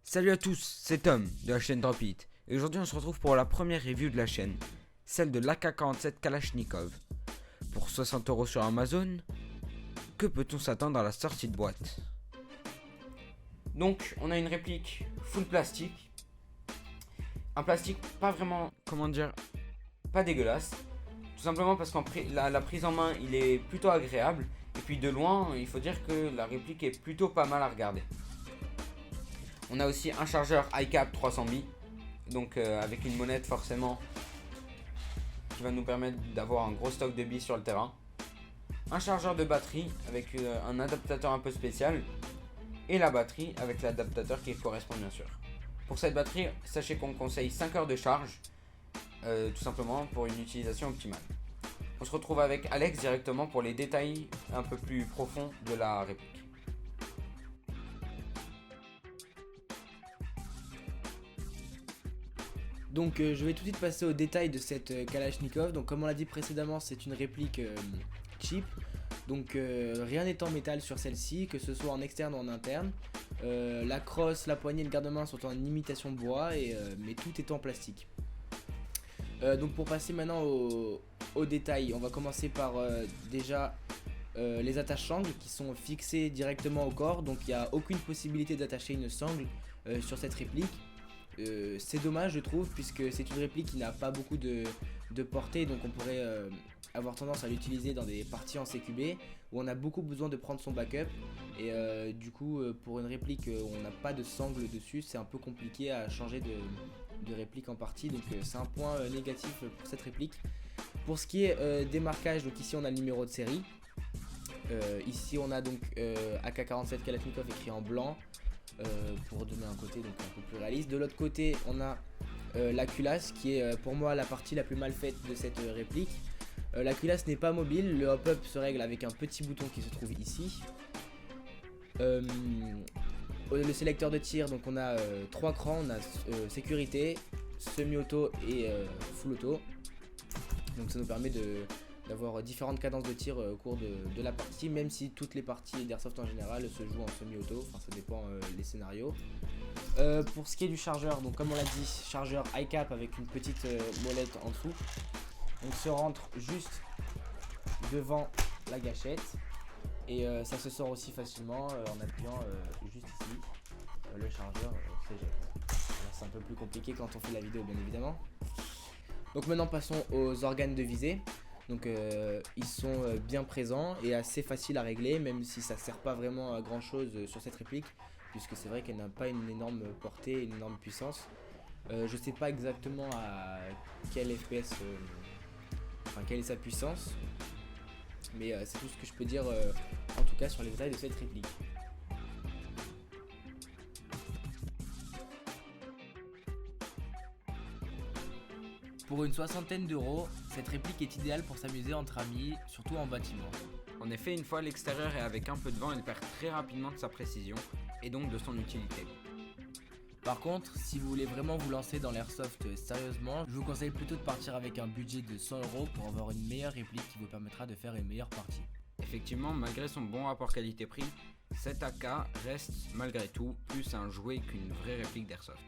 Salut à tous, c'est Tom de la chaîne Dropit et aujourd'hui on se retrouve pour la première review de la chaîne, celle de l'AK-47 Kalachnikov. Pour 60€ sur Amazon, que peut-on s'attendre à la sortie de boîte? Donc on a une réplique full plastique, un plastique pas vraiment, pas dégueulasse, tout simplement parce que la prise en main il est plutôt agréable et puis de loin il faut dire que la réplique est plutôt pas mal à regarder. On a aussi un chargeur iCap 300 billes, donc avec une monette forcément qui va nous permettre d'avoir un gros stock de billes sur le terrain. Un chargeur de batterie avec un adaptateur un peu spécial et la batterie avec l'adaptateur qui correspond bien sûr. Pour cette batterie, sachez qu'on conseille 5 heures de charge, tout simplement pour une utilisation optimale. On se retrouve avec Alex directement pour les détails un peu plus profonds de la réplique. Donc je vais tout de suite passer aux détails de cette Kalachnikov. Donc comme on l'a dit précédemment, c'est une réplique cheap. Donc rien n'est en métal sur celle-ci, que ce soit en externe ou en interne. La crosse, la poignée et le garde-main sont en imitation de bois, mais tout est en plastique. Donc pour passer maintenant aux détails, on va commencer par déjà les attaches sangles qui sont fixées directement au corps. Donc il n'y a aucune possibilité d'attacher une sangle sur cette réplique. C'est dommage je trouve, puisque c'est une réplique qui n'a pas beaucoup de portée, donc on pourrait avoir tendance à l'utiliser dans des parties en CQB où on a beaucoup besoin de prendre son backup, et du coup pour une réplique où on n'a pas de sangle dessus, c'est un peu compliqué à changer de réplique en partie, donc c'est un point négatif pour cette réplique. Pour ce qui est des marquages, donc ici on a le numéro de série, ici on a donc AK-47 Kalachnikov écrit en blanc, pour donner un côté donc un peu plus réaliste. De l'autre côté on a la culasse qui est pour moi la partie la plus mal faite de cette réplique. La culasse n'est pas mobile, le hop-up se règle avec un petit bouton qui se trouve ici. Le sélecteur de tir, donc on a 3 crans, on a sécurité, semi-auto et full auto. Donc ça nous permet d'avoir différentes cadences de tir au cours de la partie, même si toutes les parties d'airsoft en général se jouent en semi-auto, enfin ça dépend les scénarios. Pour ce qui est du chargeur, donc comme on l'a dit, chargeur iCap avec une petite molette en dessous. On se rentre juste devant la gâchette et ça se sort aussi facilement en appuyant juste ici. Le chargeur c'est gênant. C'est un peu plus compliqué quand on fait la vidéo bien évidemment. Donc maintenant passons aux organes de visée. Donc ils sont bien présents et assez faciles à régler, même si ça sert pas vraiment à grand chose sur cette réplique, puisque c'est vrai qu'elle n'a pas une énorme portée, une énorme puissance. Je sais pas exactement à quel FPS, quelle est sa puissance, mais c'est tout ce que je peux dire en tout cas sur les détails de cette réplique. Pour une soixantaine d'euros, cette réplique est idéale pour s'amuser entre amis, surtout en bâtiment. En effet, une fois à l'extérieur et avec un peu de vent, elle perd très rapidement de sa précision et donc de son utilité. Par contre, si vous voulez vraiment vous lancer dans l'airsoft sérieusement, je vous conseille plutôt de partir avec un budget de 100 € pour avoir une meilleure réplique qui vous permettra de faire une meilleure partie. Effectivement, malgré son bon rapport qualité-prix, cet AK reste malgré tout plus un jouet qu'une vraie réplique d'airsoft.